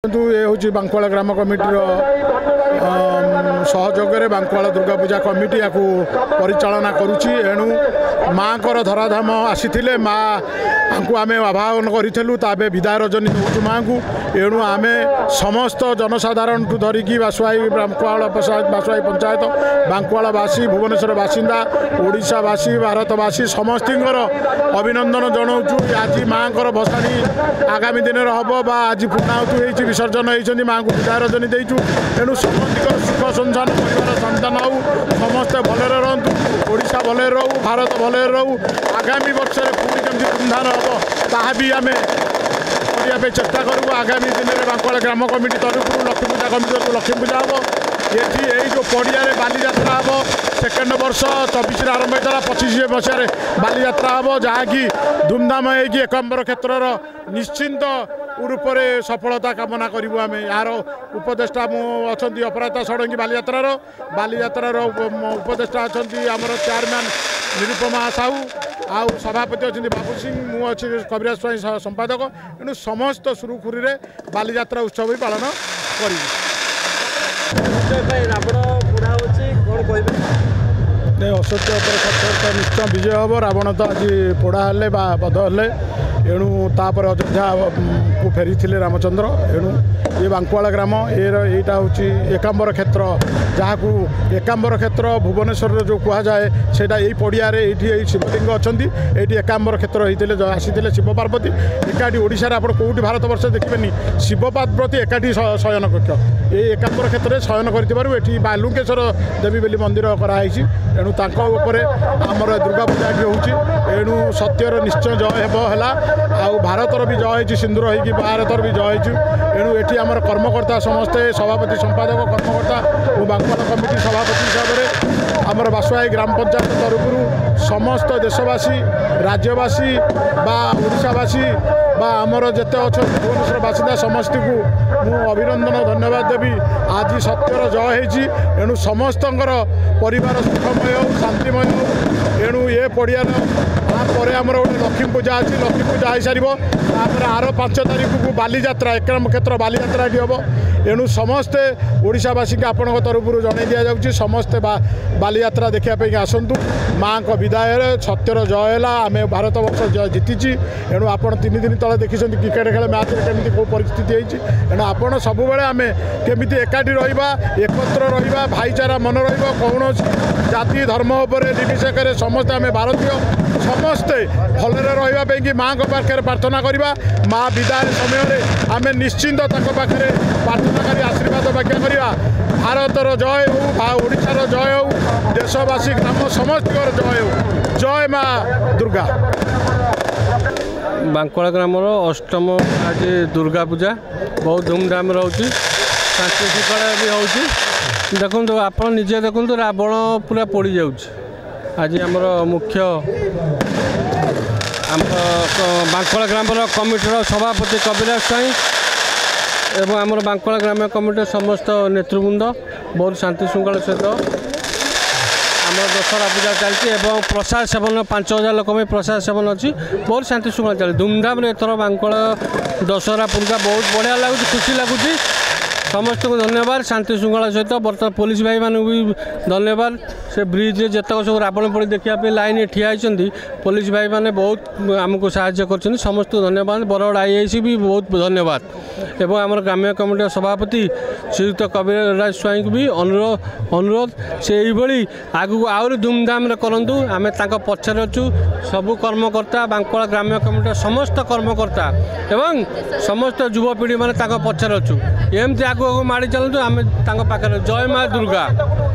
କିନ୍ତୁ ଏ ହେଉଛି ବାଙ୍କୁଆଳ ଗ୍ରାମ କମିଟିର ସହଯୋଗରେ ବାଙ୍କୁଆଳ ଦୁର୍ଗା ପୂଜା କମିଟି ୟାକୁ ପରିଚାଳନା କରୁଛି। ଏଣୁ ମାଆଙ୍କର ଧରାଧାମ ଆସିଥିଲେ, ମାଆଙ୍କୁ ଆମେ ଆବାହନ କରିଥିଲୁ, ତା ଏବେ ବିଦାୟ ରଜନୀ ଦେଉଛୁ ମାଆଙ୍କୁ। ଏଣୁ ଆମେ ସମସ୍ତ ଜନସାଧାରଣଠୁ ଧରିକି ବାସୁଆଇ ବାଙ୍କୁଆଳ ବାସୁଆଇ ପଞ୍ଚାୟତ, ବାଙ୍କୁଆଳବାସୀ, ଭୁବନେଶ୍ୱର ବାସିନ୍ଦା, ଓଡ଼ିଶାବାସୀ, ଭାରତବାସୀ ସମସ୍ତଙ୍କର ଅଭିନନ୍ଦନ ଜଣାଉଛୁ। ଆଜି ମାଆଙ୍କର ଭସାଣି ଆଗାମୀ ଦିନରେ ହେବ ବା ଆଜି ପୂର୍ଣ୍ଣାହୁତି ହେଇଛି, ବିସର୍ଜନ ହେଇଛନ୍ତି, ମାଆଙ୍କୁ ବିଦାୟ ରଜନୀ ଦେଇଛୁ। ଏଣୁ ସମସ୍ତଙ୍କର ସୁଖ ସଂସାର ପରିବାର ସନ୍ତାନ ହେଉ, ସମସ୍ତେ ଭଲରେ ରହନ୍ତୁ, ଓଡ଼ିଶା ଭଲରେ ରହୁ, ଭାରତ ଭଲରେ ରହୁ। ଆଗାମୀ ବର୍ଷରେ ପୁଣି କେମିତି ଧୁମଧାମ ହେବ ତାହା ବି ଆମେ କରିବା ପାଇଁ ଚେଷ୍ଟା କରିବୁ। ଆଗାମୀ ଦିନରେ ବାଙ୍କୁଆଳ ଗ୍ରାମ କମିଟି ତରଫରୁ ଲକ୍ଷ୍ମୀ ପୂଜା କମିଟି ତରଫରୁ ଲକ୍ଷ୍ମୀ ପୂଜା ହେବ। ଏଠି ଏଇ ଯେଉଁ ପଡ଼ିଆରେ ବାଲିଯାତ୍ରା ହେବ, ସେକେଣ୍ଡ ବର୍ଷ 24ରେ ଆରମ୍ଭ ହେଇଥିଲା, 25 ମସିହାରେ ବାଲିଯାତ୍ରା ହେବ, ଯାହାକି ଧୁମଧାମ ହେଇକି ଏକାମ୍ବର କ୍ଷେତ୍ରର ନିଶ୍ଚିନ୍ତ ରୂପରେ ସଫଳତା କାମନା କରିବୁ ଆମେ। ଏହାର ଉପଦେଷ୍ଟା ମୁଁ ଅଛନ୍ତି ଅପରାଜିତା ଷଡ଼ଙ୍ଗୀ, ବାଲିଯାତ୍ରାର ଉପଦେଷ୍ଟା ଅଛନ୍ତି ଆମର ଚେୟାରମ୍ୟାନ୍ ନିରୁପମା ସାହୁ, ଆଉ ସଭାପତି ଅଛନ୍ତି ବାବୁ ସିଂ, ମୁଁ ଅଛି କବିରାଜ ସ୍ୱାଇଁ ସମ୍ପାଦକ। ଏଣୁ ସମସ୍ତ ସୁରୁଖୁରୁରେ ବାଲିଯାତ୍ରା ଉତ୍ସବ ବି ପାଳନ କରିବୁ। ଅସତ୍ୟ ଉପରେ ସତ୍ୟତା ନିଶ୍ଚୟ ବିଜୟ ହେବ। ରାବଣ ତ ଆଜି ପୋଡ଼ା ହେଲେ ବା ବଧ ହେଲେ, ଏଣୁ ତାପରେ ଅଯୋଧ୍ୟାକୁ ଫେରିଥିଲେ ରାମଚନ୍ଦ୍ର। ଏଣୁ ଏ ବାଙ୍କୁଆଳ ଗ୍ରାମ ଏଇଟା ହେଉଛି ଏକାମ୍ବର କ୍ଷେତ୍ର, ଯାହାକୁ ଏକାମ୍ବର କ୍ଷେତ୍ର ଭୁବନେଶ୍ୱରର ଯେଉଁ କୁହାଯାଏ, ସେଇଟା ଏଇ ପଡ଼ିଆରେ ଏଇଠି ଏଇ ଶିବଲିଙ୍ଗ ଅଛନ୍ତି। ଏଇଠି ଏକାମ୍ବର କ୍ଷେତ୍ର ହେଇଥିଲେ, ଆସିଥିଲେ ଶିବ ପାର୍ବତୀ ଏକାଠି। ଓଡ଼ିଶାରେ ଆପଣ କେଉଁଠି ଭାରତବର୍ଷରେ ଦେଖିବେନି ଶିବ ପାର୍ବତୀ ଏକାଠି ଶୟନ କକ୍ଷ। ଏଇ ଏକାମ୍ବର କ୍ଷେତ୍ରରେ ଶୟନ କରିଥିବାରୁ ଏଠି ବାଲୁଙ୍କେଶ୍ୱର ଦେବୀ ବୋଲି ମନ୍ଦିର କରାହେଇଛି। ଏଣୁ ତାଙ୍କ ଉପରେ ଆମର ଦୁର୍ଗା ପୂଜା ଏଠି ହେଉଛି। ଏଣୁ ସତ୍ୟର ନିଶ୍ଚୟ ଜୟ ହେଲା, ଆଉ ଭାରତର ବି ଜୟ ହେଇଛି, ସିନ୍ଦୁର ହେଇକି ଭାରତର ବି ଜୟ ହେଇଛି। ଏଣୁ ଏଠି ଆମର କର୍ମକର୍ତ୍ତା ସମସ୍ତେ, ସଭାପତି ସମ୍ପାଦକ କର୍ମକର୍ତ୍ତା ଓ ବାଙ୍କୁଆଳ କମିଟି ସଭାପତି ହିସାବରେ ଆମର ବାସୁଆଇ ଗ୍ରାମ ପଞ୍ଚାୟତ ତରଫରୁ ସମସ୍ତ ଦେଶବାସୀ, ରାଜ୍ୟବାସୀ ବା ଓଡ଼ିଶାବାସୀ ବା ଆମର ଯେତେ ଅଛନ୍ତି ଭୁବନେଶ୍ୱର ବାସିନ୍ଦା ସମସ୍ତଙ୍କୁ ମୁଁ ଅଭିନନ୍ଦନ ଧନ୍ୟବାଦ ଦେବି। ଆଜି ସତ୍ୟର ଜୟ ହେଇଛି। ଏଣୁ ସମସ୍ତଙ୍କର ପରିବାର ସୁଖମୟ ହେଉ, ଶାନ୍ତିମୟ ହେଉ। ଏଣୁ ଏ ପଡ଼ିଆର ତାପରେ ଆମର ଗୋଟେ ଲକ୍ଷ୍ମୀ ପୂଜା ଅଛି, ଲକ୍ଷ୍ମୀ ପୂଜା ହେଇସାରିବ, ତାପରେ ଆର 5 ତାରିଖକୁ ବାଲିଯାତ୍ରା, ଏକାମ୍ର କ୍ଷେତ୍ର ବାଲିଯାତ୍ରା ଏଠି ହେବ। ଏଣୁ ସମସ୍ତେ ଓଡ଼ିଶାବାସୀଙ୍କୁ ଆପଣଙ୍କ ତରଫରୁ ଜଣାଇ ଦିଆଯାଉଛି, ସମସ୍ତେ ବାଲିଯାତ୍ରା ଦେଖିବା ପାଇଁ ଆସନ୍ତୁ। ମାଆଙ୍କ ବିଦାୟରେ ସତ୍ୟର ଜୟ ହେଲା, ଆମେ ଭାରତବର୍ଷ ଜିତିଛି। ଏଣୁ ଆପଣ 3 ଦିନ ତଳେ ଦେଖିଛନ୍ତି କ୍ରିକେଟ୍ ଖେଳ ମ୍ୟାଚ୍ରେ କେମିତି କେଉଁ ପରିସ୍ଥିତି ହେଇଛି। ଏଣୁ ଆପଣ ସବୁବେଳେ ଆମେ କେମିତି ଏକାଠି ରହିବା, ଏକତ୍ର ରହିବା, ଭାଇଚାରା ମନେ ରହିବ, କୌଣସି ଜାତି ଧର୍ମ ଉପରେ ନିର୍ବିଶେଷରେ ସମସ୍ତେ ଆମେ ଭାରତୀୟ, ସମସ୍ତେ ଭଲରେ ରହିବା ପାଇଁକି ମାଆଙ୍କ ପାଖରେ ପ୍ରାର୍ଥନା କରିବା। ମା ବିଦାୟ ସମୟରେ ଆମେ ନିଶ୍ଚିନ୍ତ ତାଙ୍କ ପାଖରେ ପ୍ରାର୍ଥନା କରି ଆଶୀର୍ବାଦ ବାକ୍ୟ କରିବା। ଭାରତର ଜୟ ହେଉ, ଓଡ଼ିଶାର ଜୟ ହେଉ, ଦେଶବାସୀ ଗ୍ରାମ ସମସ୍ତଙ୍କର ଜୟ ହେଉ। ଜୟ ମା ଦୁର୍ଗା। ବାଙ୍କୁଆଳ ଗ୍ରାମର ଅଷ୍ଟମ ଆଜି ଦୁର୍ଗା ପୂଜା ବହୁତ ଧୁମଧାମ ରହୁଛି, ଶାନ୍ତି ଶୃଙ୍ଖଳା ବି ହେଉଛି। ଦେଖନ୍ତୁ, ଆପଣ ନିଜେ ଦେଖନ୍ତୁ, ରାବଣ ପୁରା ପୋଡ଼ିଯାଉଛି। ଆଜି ଆମର ମୁଖ୍ୟ ଆମର ବାଙ୍କୁଆଳ ଗ୍ରାମର କମିଟିର ସଭାପତି କବିରାଜ ସ୍ୱାଇଁ ଏବଂ ଆମର ବାଙ୍କୁଆଳ ଗ୍ରାମ୍ୟ କମିଟିର ସମସ୍ତ ନେତୃବୃନ୍ଦ ବହୁତ ଶାନ୍ତି ଶୃଙ୍ଖଳା ସହିତ ଆମର ଦଶହରା ପୂଜା ଚାଲିଛି ଏବଂ ପ୍ରସାଦ ସେବନ 5000 ଲୋକ ପାଇଁ ପ୍ରସାଦ ସେବନ ଅଛି। ବହୁତ ଶାନ୍ତି ଶୃଙ୍ଖଳା ଚାଲିଛି ଧୁମଧାମରେ। ଏଥର ବାଙ୍କୁଆଳ ଦଶହରା ପୂଜା ବହୁତ ବଢ଼ିଆ ଲାଗୁଛି, ଖୁସି ଲାଗୁଛି। ସମସ୍ତଙ୍କୁ ଧନ୍ୟବାଦ। ଶାନ୍ତି ଶୃଙ୍ଖଳା ସହିତ ବର୍ତ୍ତମାନ ପୋଲିସ ଭାଇମାନଙ୍କୁ ବି ଧନ୍ୟବାଦ। ସେ ବ୍ରିଜ୍ରେ ଯେତେକ ସବୁ ରାବଣ ପୋଡ଼ି ଦେଖିବା ପାଇଁ ଲାଇନ୍ରେ ଠିଆ ହେଇଛନ୍ତି, ପୋଲିସ ଭାଇମାନେ ବହୁତ ଆମକୁ ସାହାଯ୍ୟ କରିଛନ୍ତି, ସମସ୍ତଙ୍କୁ ଧନ୍ୟବାଦ। ବରଗଡ଼ IIC ବି ବହୁତ ଧନ୍ୟବାଦ। ଏବଂ ଆମର ଗ୍ରାମ୍ୟ କମିଟିର ସଭାପତି ଶ୍ରୀଯୁକ୍ତ କବିରାଜ ସ୍ୱାଇଁଙ୍କୁ ବି ଅନୁରୋଧ ସେ ଏଇଭଳି ଆଗକୁ ଆହୁରି ଧୁମଧାମରେ କରନ୍ତୁ। ଆମେ ତାଙ୍କ ପଛରେ ଅଛୁ, ସବୁ କର୍ମକର୍ତ୍ତା, ବାଙ୍କୁଆଳ ଗ୍ରାମ୍ୟ କମିଟିର ସମସ୍ତ କର୍ମକର୍ତ୍ତା ଏବଂ ସମସ୍ତ ଯୁବପିଢ଼ିମାନେ ତାଙ୍କ ପଛରେ ଅଛୁ। ଏମିତି ଆଗକୁ ମାଡ଼ି ଚାଲନ୍ତୁ, ଆମେ ତାଙ୍କ ପାଖରେ। ଜୟ ମା ଦୁର୍ଗା।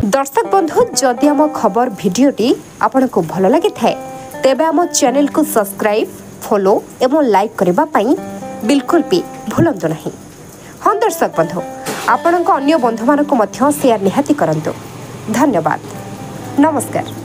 दर्शक बंधु, जदि आम खबर भिडियोटी आपंक भल लगी थाए तेबे आम चैनल को सब्सक्राइब, फॉलो एवं लाइक करने पाई बिल्कुल भी भूलंतु नहीं। हाँ दर्शक बंधु, आपणक अन्य बंधु मानक शेयर निहाती करंतु। धन्यवाद। नमस्कार।